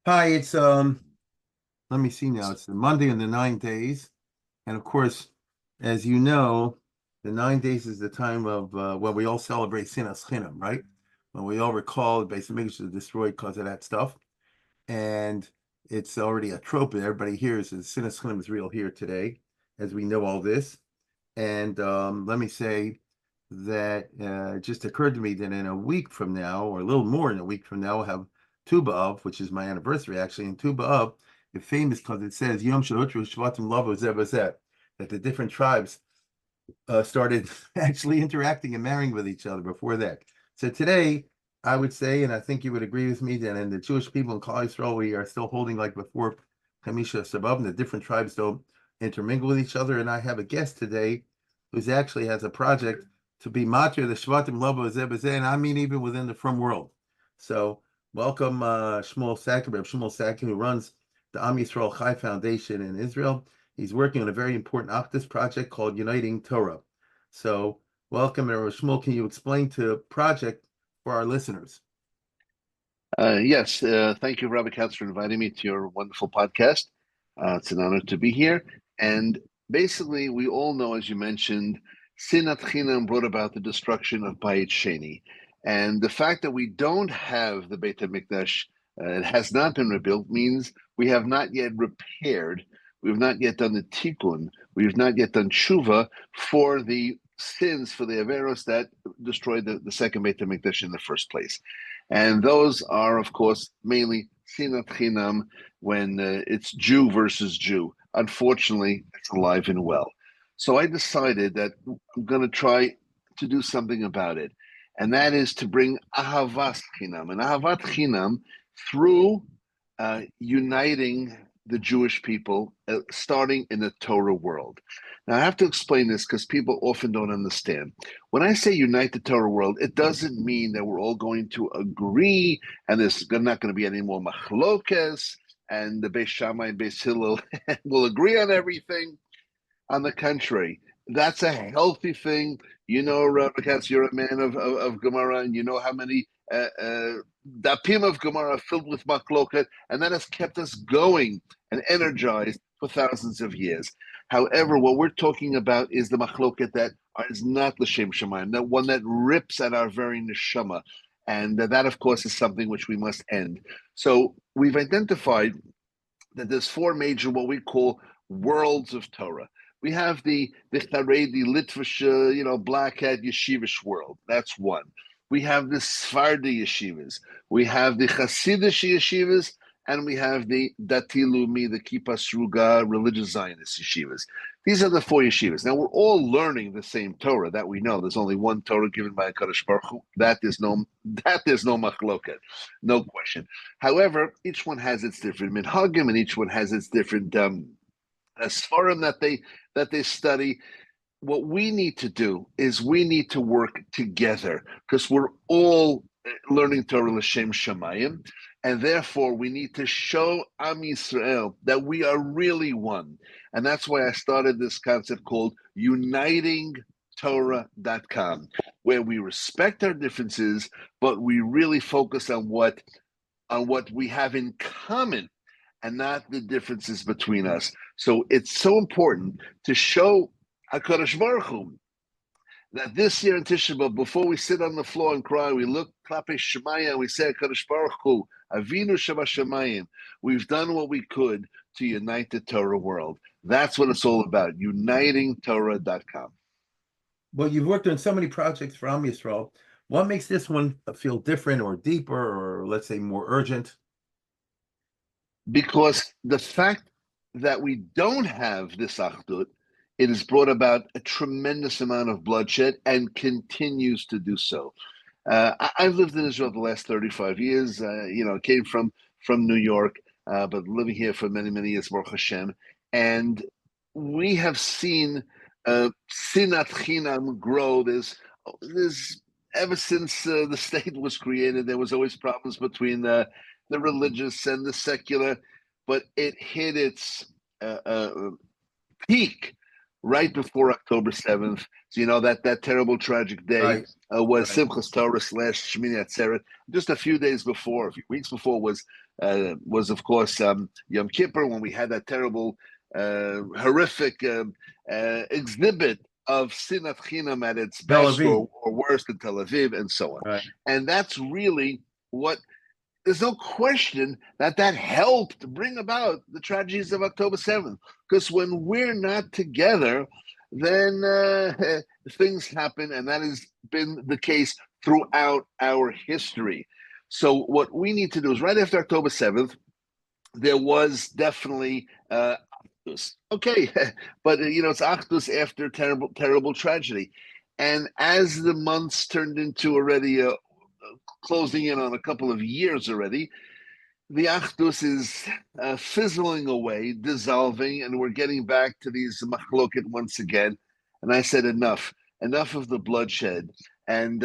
Hi, it's let me see now. It's the Monday in the 9 days. And of course, as you know, the 9 days is the time of when we all celebrate Sinas Chinam, right? When we all recall the base of Mikdash destroyed because of that stuff. And it's already a trope that everybody hears is Sinas Chinam is real here today, as we know all this. And let me say that it just occurred to me that in a week from now, or a little more than a week from now, we'll have Tu B'av, which is my anniversary actually. And Tu B'av is famous because it says Yom Shehutru Shvatim Lavo Zeh B'Zeh, that the different tribes started actually interacting and marrying with each other before that. So today, I would say, and I think you would agree with me, that in the Jewish people in Klal Yisrael, we are still holding like before Tisha B'av, and the different tribes don't intermingle with each other. And I have a guest today who's actually has a project to be matir the Shvatim Lavo Zeh B'Zeh, and I mean even within the frum world. So welcome Shmuel Sackett, Shmuel Sackett, who runs the Am Yisrael Chai Foundation in Israel. He's working on a very important Achdus project called Uniting Torah. So welcome, and Shmuel, can you explain the project for our listeners? Yes, thank you, Rabbi Katz, for inviting me to your wonderful podcast. It's an honor to be here. And basically, we all know, as you mentioned, Sinat Chinam brought about the destruction of Bayit Sheni. And the fact that we don't have the Beit HaMikdash, it has not been rebuilt, means we have not yet repaired, we have not yet done the tikkun, we have not yet done tshuva for the sins, for the averos that destroyed the second Beit HaMikdash in the first place. And those are, of course, mainly Sinat Chinam, when it's Jew versus Jew. Unfortunately, it's alive and well. So I decided that I'm going to try to do something about it. And that is to bring Ahavat Chinam. And Ahavat Chinam through uniting the Jewish people, starting in the Torah world. Now, I have to explain this because people often don't understand. When I say unite the Torah world, it doesn't mean that we're all going to agree and there's not going to be any more machlokes and the Beis Shammai and Beis Hillel will agree on everything. On the contrary, that's a healthy thing. You know, Rabbi Katz, you're a man of Gemara, and you know how many dapim of Gemara are filled with makloket, and that has kept us going and energized for thousands of years. However, what we're talking about is the machloket that is not l'shem shamayim, that one that rips at our very neshama, and that, of course, is something which we must end. So we've identified that there's four major what we call worlds of Torah. We have the Haredi, Litvish, black hat yeshivish world. That's one. We have the Sephardi yeshivas. We have the Hasidish yeshivas, and we have the Dati Lumi, the Kippa Sruga, religious Zionist yeshivas. These are the four yeshivas. Now we're all learning the same Torah that we know. There's only one Torah given by Kadosh Baruch Hu. That is no machloket, no question. However, each one has its different minhagim, and each one has its different svarim that they study. What we need to do is we need to work together because we're all learning Torah l'shem shamayim, and therefore we need to show Am Yisrael that we are really one. And that's why I started this concept called Uniting Torah.com, where we respect our differences, but we really focus on what we have in common and not the differences between us. So it's so important to show HaKadosh Baruch Hu that this year in Tisha B'av, before we sit on the floor and cry, we look Klape Shemaya and we say, HaKadosh Baruch Hu, Avinu Shemayim, we've done what we could to unite the Torah world. That's what it's all about, unitingtorah.com. Well, you've worked on so many projects for Am Yisrael. What makes this one feel different or deeper or let's say more urgent? Because the fact that we don't have this achdut, it has brought about a tremendous amount of bloodshed and continues to do so. I've lived in Israel the last 35 years. Came from New York, but living here for many, many years, Baruch Hashem. And we have seen Sinat Chinam grow. There's ever since the state was created, there was always problems between the religious and the secular, but it hit its peak right before October 7th. So, that terrible, tragic day was Simchas Torah / Shmini Atzeret. Just a few weeks before was was, of course, Yom Kippur, when we had that terrible, horrific exhibit of Sinat Chinam at its best, or worse, in Tel Aviv, and so on. Right. And that's really what. There's no question that helped bring about the tragedies of October 7th. Because when we're not together, then things happen, and that has been the case throughout our history. So what we need to do is, right after October 7th, there was definitely Achdus. Okay, but it's Achdus after terrible tragedy. And as the months turned into already closing in on a couple of years already, the Achdus is fizzling away, dissolving, and we're getting back to these machloket once again. And I said, enough of the bloodshed. And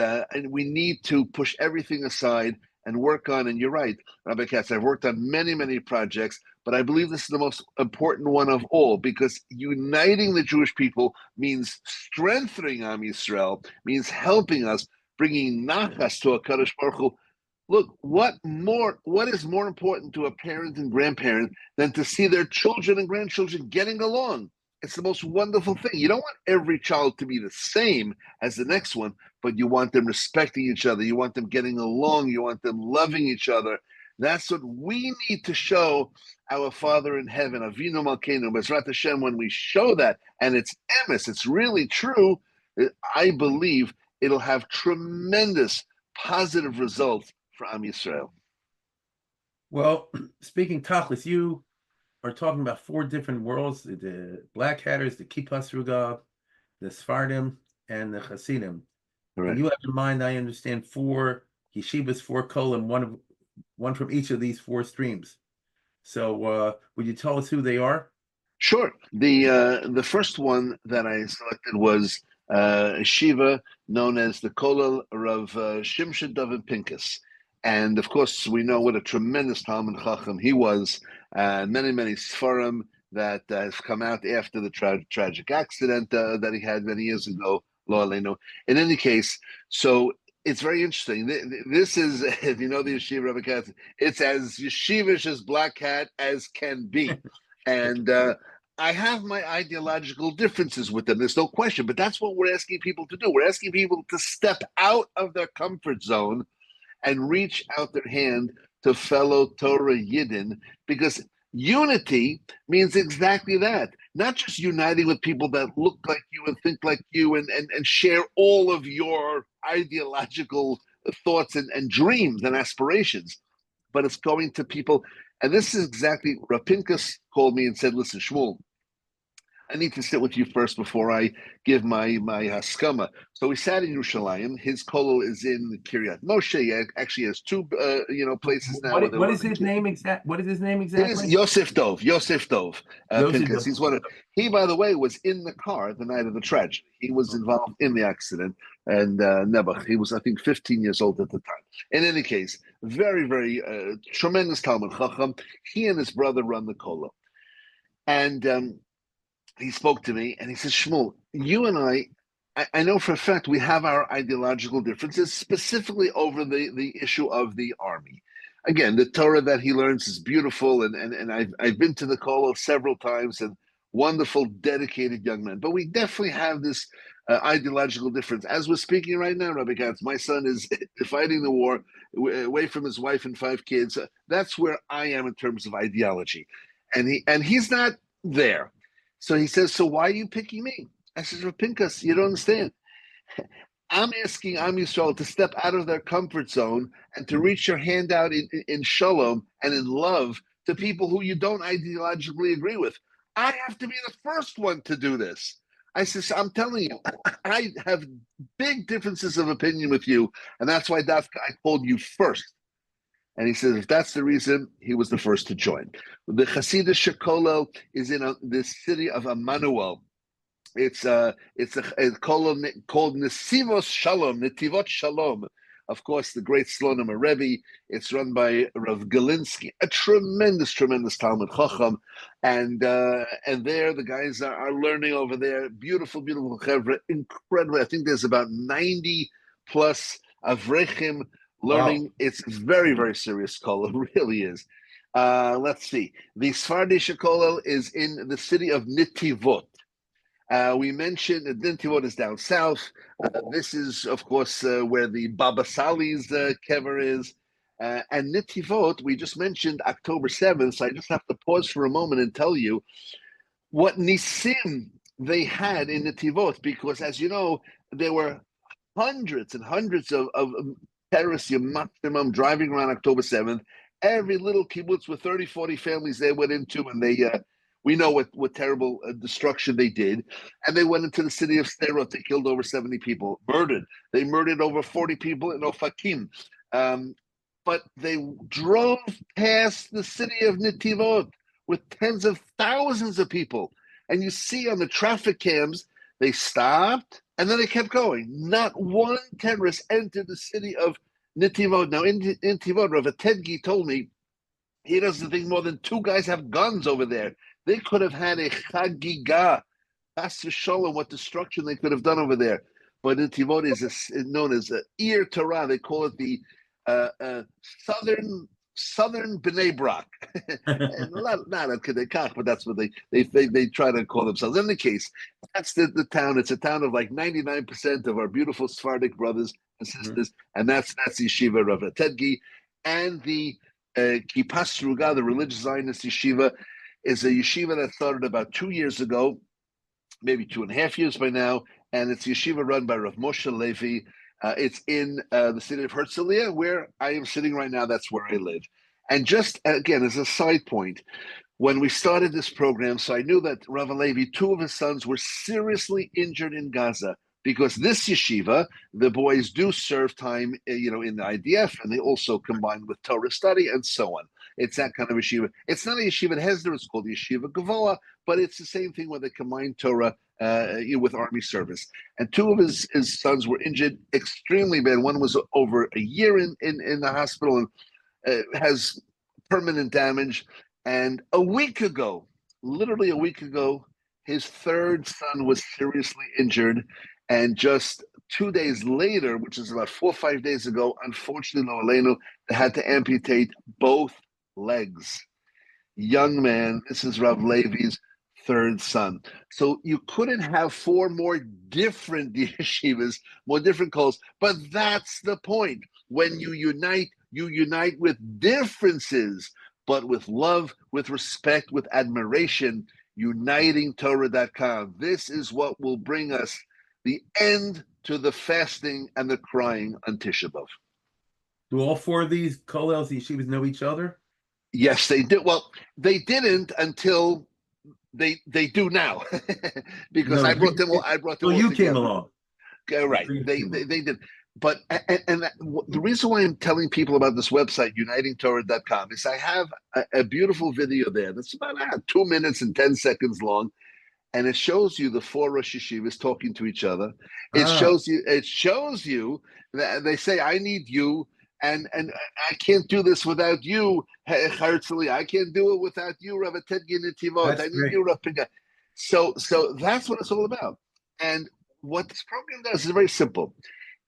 we need to push everything aside and work on, and you're right, Rabbi Katz, I've worked on many, many projects, but I believe this is the most important one of all, because uniting the Jewish people means strengthening Am Yisrael, means helping us, bringing nachas to a Kadosh Baruch Hu. Look, what is more important to a parent and grandparent than to see their children and grandchildren getting along? It's the most wonderful thing. You don't want every child to be the same as the next one, but you want them respecting each other. You want them getting along. You want them loving each other. That's what we need to show our Father in heaven, Avinu Malkeinu, Bezrat Hashem. When we show that, and it's emes, it's really true, I believe it'll have tremendous positive results for Am Yisrael. Well, speaking Tachlis, you are talking about 4 different worlds: the Black Hatters, the Kippas Rugav, the Sephardim, and the Hasidim. And you have in mind, I understand, 4 yeshivas, 4 kol, and one from each of these 4 streams. So would you tell us who they are? Sure. The first one that I selected was a shiva known as the Kolel Rav Shimshon David Pinkus. And of course, we know what a tremendous Talmud Chacham he was. Many, many Sfarim that have come out after the tragic accident that he had many years ago. Lo Aleinu. In any case, so it's very interesting. This is, if you know the yeshiva, Rabbi Katz, it's as yeshivish as Black Hat as can be. And I have my ideological differences with them. There's no question, but that's what we're asking people to do. We're asking people to step out of their comfort zone and reach out their hand to fellow Torah Yidden, because unity means exactly that. Not just uniting with people that look like you and think like you and share all of your ideological thoughts and dreams and aspirations, but it's going to people. And this is exactly, Rav Pinkus called me and said, listen, Shmuel, I need to sit with you first before I give my haskama. So we sat in Yerushalayim. His kolel is in Kiryat Moshe. He actually has 2 places now. What is his name exactly? What is his name exactly? It is Yosef Dov. Pinkus. He, by the way, was in the car the night of the tragedy. He was involved in the accident, and Nebuch. He was, I think, 15 years old at the time. In any case, very, very tremendous Talmud Chacham. He and his brother run the kolel, and he spoke to me and he said, Shmuel, you and I know for a fact we have our ideological differences, specifically over the issue of the army. Again, the Torah that he learns is beautiful, and I've been to the kolel several times, and wonderful, dedicated young men. But we definitely have this ideological difference. As we're speaking right now, Rabbi Katz, my son is fighting the war away from his wife and 5 kids. That's where I am in terms of ideology. And he's not there. So he says, so why are you picking me? I said, Rav Pinkus, you don't understand. I'm asking Am Yisrael to step out of their comfort zone and to reach your hand out in shalom and in love to people who you don't ideologically agree with. I have to be the first one to do this. I said, so I'm telling you, I have big differences of opinion with you, and that's why I called you first. And he says, if that's the reason, he was the first to join. The Hasidic kolel is in the city of Emmanuel. It's a kolel called Nesivos Shalom, Netivot Shalom. Of course, the great Slonim Rebbe. It's run by Rav Galinsky, a tremendous, tremendous Talmud Chacham. And there, the guys are learning over there. Beautiful, beautiful chevra, incredible. I think there's about 90 plus avrechim learning. Wow. It's very, very serious kolel, it really is. Let's see. The Sfardish Kollel is in the city of Nitivot. We mentioned that Nitivot is down south. This is, of course, where the Baba Sali's kever is. And Nitivot, we just mentioned October 7th, so I just have to pause for a moment and tell you what Nisim they had in Nitivot, because as you know, there were hundreds and hundreds of terrorists, maximum driving around October 7th. Every little kibbutz with 30, 40 families they went into, and we know what terrible destruction they did. And they went into the city of Sderot. They killed over 70 people, murdered. They murdered over 40 people in Ofakim. But they drove past the city of Nitivot with tens of thousands of people. And you see on the traffic cams, they stopped and then they kept going. Not one terrorist entered the city of Nitivot. Now, in Nitivot, Rav Tedgi told me he doesn't think more than 2 guys have guns over there. They could have had a chagiga, Shalom, what destruction they could have done over there. But Nitivot is known as Ir Torah. They call it the Southern Bnei Brak. But that's what they try to call themselves. In the case, that's the town. It's a town of like 99% of our beautiful Sephardic brothers and sisters, and that's Yeshiva Rav Tedgi. And the Kippah Sruga, the religious Zionist yeshiva, is a yeshiva that started about 2 years ago, maybe 2.5 years by now, and it's yeshiva run by Rav Moshe Levi. It's in the city of Herzliya, where I am sitting right now. That's where I live. And just, again, as a side point, when we started this program, so I knew that Rav Levi, 2 of his sons were seriously injured in Gaza, because this yeshiva, the boys do serve time, in the IDF, and they also combine with Torah study and so on. It's that kind of yeshiva. It's not a yeshiva Hesder, it's called Yeshiva Gavoa, but it's the same thing where they combine Torah with army service. And 2 of his sons were injured extremely bad. One was over a year in the hospital and has permanent damage. And a week ago, literally a week ago, his 3rd son was seriously injured. And just 2 days later, which is about 4 or 5 days ago, unfortunately, Lo Aleinu, they had to amputate both legs. Young man, this is Rav Levi's 3rd son. So you couldn't have 4 more different yeshivas, more different calls, but that's the point. When you unite with differences, but with love, with respect, with admiration. Unitingtorah.com. This is what will bring us the end to the fasting and the crying on Tisha B'av. Do all 4 of these kollels, yeshivas, know each other? Yes, they did. Well, they didn't until they do now, because I brought them all. Well, you came along. Right? They did. But the reason why I'm telling people about this website, unitingtorah.com, is I have a beautiful video there that's about 2 minutes and 10 seconds long. And it shows you the 4 Rosh Yeshivas talking to each other. It shows you that they say, I need you, and I can't do this without you, Herzli. I can't do it without you, Rav Tedgi Nitivot. I need you, Rav Pinga. So that's what it's all about. And what this program does is very simple.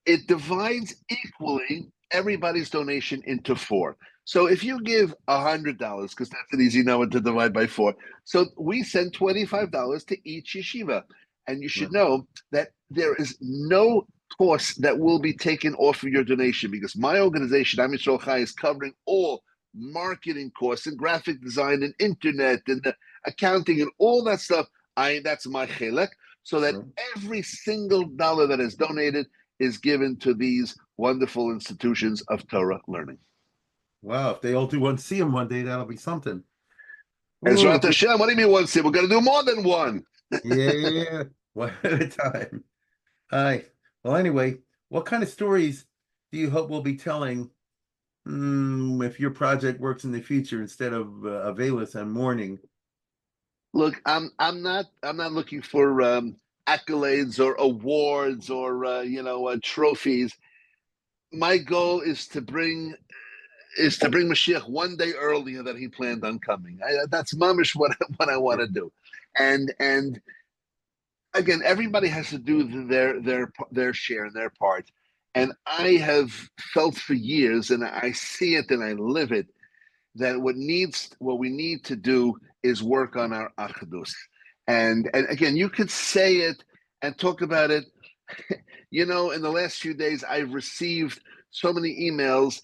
It divides equally everybody's donation into 4. So if you give $100, because that's an easy number to divide by 4, so we send $25 to each yeshiva. And you should know that there is no cost that will be taken off of your donation, because my organization, Am Yisrael Chai, is covering all marketing costs and graphic design and internet and the accounting and all that stuff. That's my chelek, so that every single dollar that is donated is given to these wonderful institutions of Torah learning. Wow, if they all do one siyum one day, that'll be something. Ezrat Hashem, what do you mean one siyum? We're going to do more than one. Yeah, one at a time. All right. Well, anyway, what kind of stories do you hope we'll be telling if your project works in the future instead of Avelis and mourning? Look, I'm not looking for accolades or awards or trophies. My goal is to bring Mashiach one day earlier than he planned on coming. That's mamish what I want to do, and again, everybody has to do their share and their part. And I have felt for years, and I see it and I live it, that what we need to do is work on our achdus. And again, you could say it and talk about it. In the last few days, I've received so many emails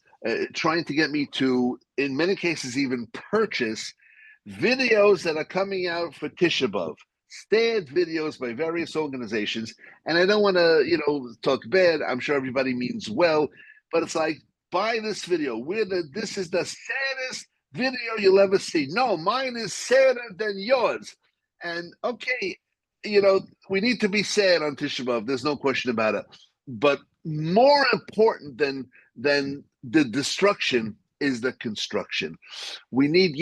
trying to get me to, in many cases, even purchase videos that are coming out for Tisha B'av, staged videos by various organizations. And I don't want to, talk bad. I'm sure everybody means well, but it's like, buy this video. This is the saddest video you'll ever see. No, mine is sadder than yours. And okay, we need to be sad on Tisha B'av. There's no question about it. But more important than the destruction is the construction. We need,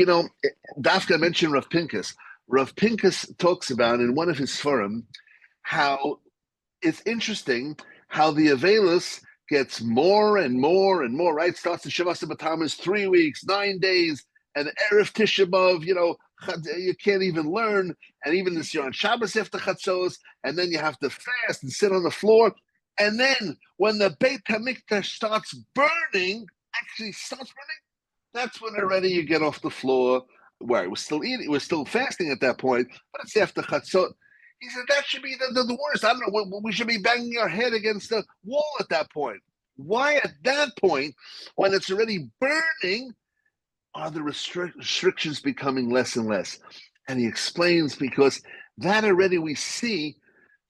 Dafka mentioned Rav Pinkus. Rav Pinkus talks about in one of his forum how it's interesting how the Avelis gets more and more and more, right? Starts in Shavas B'Tammuz, 3 weeks, 9 days, and Erev Tisha B'av, you can't even learn, and even this year on Shabbos after Chatzos, and then you have to fast and sit on the floor. And then when the Beit HaMikdash starts burning, that's when already you get off the floor. Where we're still eating, we're still fasting at that point, but it's after Chatzot. He said that should be the worst. I don't know. We should be banging our head against the wall at that point. Why at that point, when it's already burning, are the restrictions becoming less and less? And he explains because that already we see,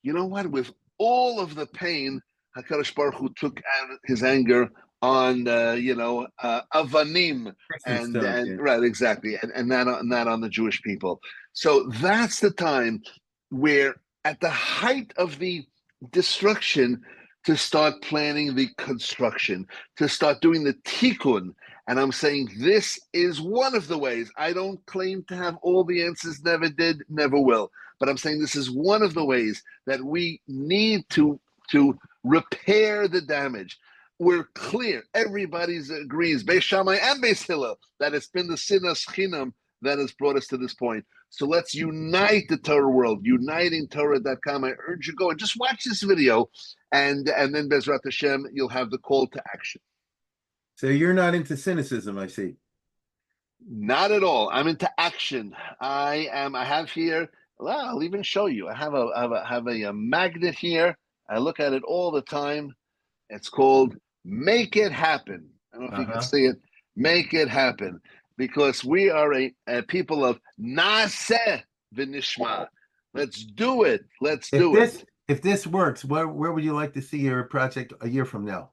with all of the pain, HaKadosh Baruch Hu took out his anger on Avanim and right, exactly, and not on the Jewish people. So that's the time where, at the height of the destruction, to start planning the construction, to start doing the tikkun. And I'm saying this is one of the ways. I don't claim to have all the answers, never did, never will. But I'm saying this is one of the ways that we need to repair the damage. We're clear, everybody agrees, Beis Shammai and Beis Hillel, that it's been the sinas chinam that has brought us to this point. So let's unite the Torah world, unitingtorah.com. I urge you to go and just watch this video, and then Bezrat Hashem, you'll have the call to action. So you're not into cynicism, I see. Not at all. I'm into action. I have here, well, I'll even show you. I have a magnet here. I look at it all the time. It's called Make It Happen. I don't know if you can see it. Make it happen. Because we are a people of Naseh v'nishma. Let's do it. Let's do it. If this works, where would you like to see your project a year from now?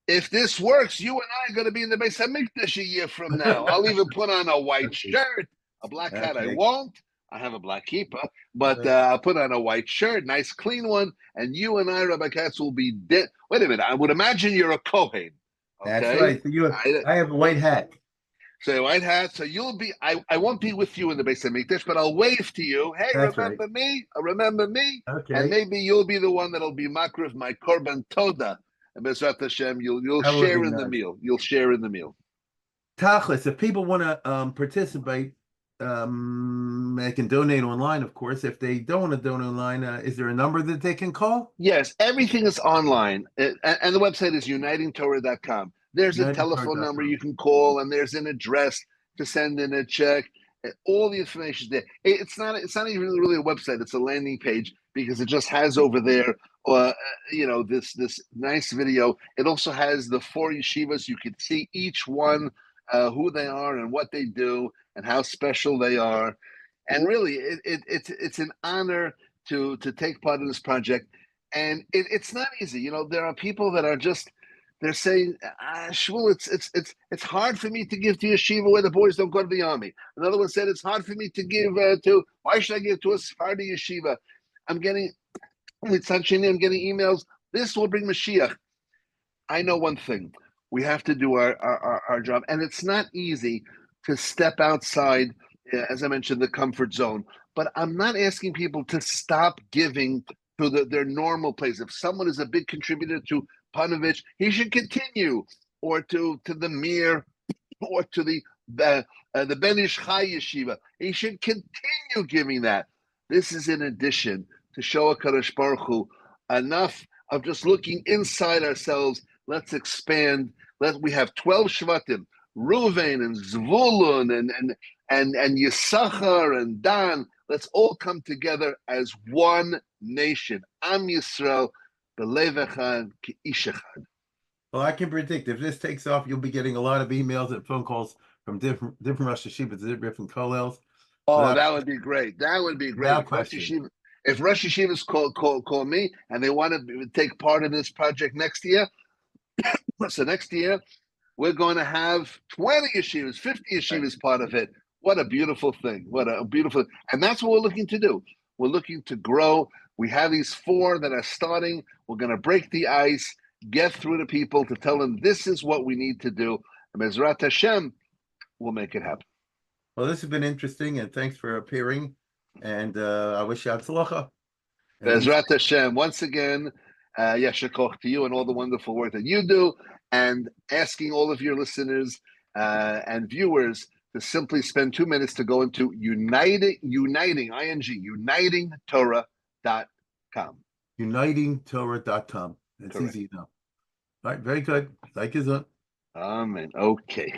If this works, you and I are going to be in the Beis HaMikdash a year from now. I'll even put on a white shirt, a black hat. I won't. I have a black kippah, but I'll put on a white shirt, nice clean one, and you and I, Rabbi Katz, will be dead. Wait a minute. I would imagine you're a Kohen. Okay? That's right. So I have a white hat. So white hat. So you'll be. I won't be with you in the Beis HaMikdash, but I'll wave to you. Hey, That's remember right. me? Remember me? Okay. And maybe you'll be the one that'll be makriv my korban toda. And Bezrat Hashem, you'll share in the meal. You'll share in the meal. Tachlis, if people want to participate, they can donate online, of course. If they don't want to donate online, is there a number that they can call? Yes, everything is online. And the website is unitingtorah.com. There's a telephone number you can call, and there's an address to send in a check. All the information is there. It's not even really a website. It's a landing page, because it just has over there, this nice video. It also has the 4 yeshivas. You can see each one, who they are and what they do and how special they are. And really, it's an honor to take part in this project. And it's not easy. There are people that are they're saying, Shmuel, it's hard for me to give to yeshiva where the boys don't go to the army. Another one said, it's hard for me to give why should I give to a Sephardi yeshiva? I'm getting emails. This will bring Mashiach. I know one thing. We have to do our job. And it's not easy to step outside, as I mentioned, the comfort zone. But I'm not asking people to stop giving to their normal place. If someone is a big contributor to Panovich, he should continue, or to the Mir, or to the Ben Ish Chai Yeshiva. He should continue giving that. This is in addition to show HaKadosh Baruch Hu enough of just looking inside ourselves. Let's expand. We have 12 Shvatim. Reuven and Zvulun and Yisachar and Dan. Let's all come together as one nation. Am Yisrael, b'lev echad, k'ish echad. Well, I can predict if this takes off, you'll be getting a lot of emails and phone calls from different Rosh Hashivas, different kollels. Oh, that would be great. That would be great. If Rosh Hashivas call me and they want to take part in this project next year, so next year we're going to have 20 yeshivas, 50 yeshivas part of it. What a beautiful thing. And that's what we're looking to do. We're looking to grow. We have these 4 that are starting. We're going to break the ice, get through to people to tell them this is what we need to do. And Bezrat Hashem, we'll make it happen. Well, this has been interesting, and thanks for appearing. And I wish you Hatzlacha. Bezrat Hashem, once again, Yasher Koch to you and all the wonderful work that you do, and asking all of your listeners and viewers to simply spend 2 minutes to go into unitingtorah.com. Unitingtorah.com. It's easy enough. All right, very good. Thank you, Zun. Amen. Okay.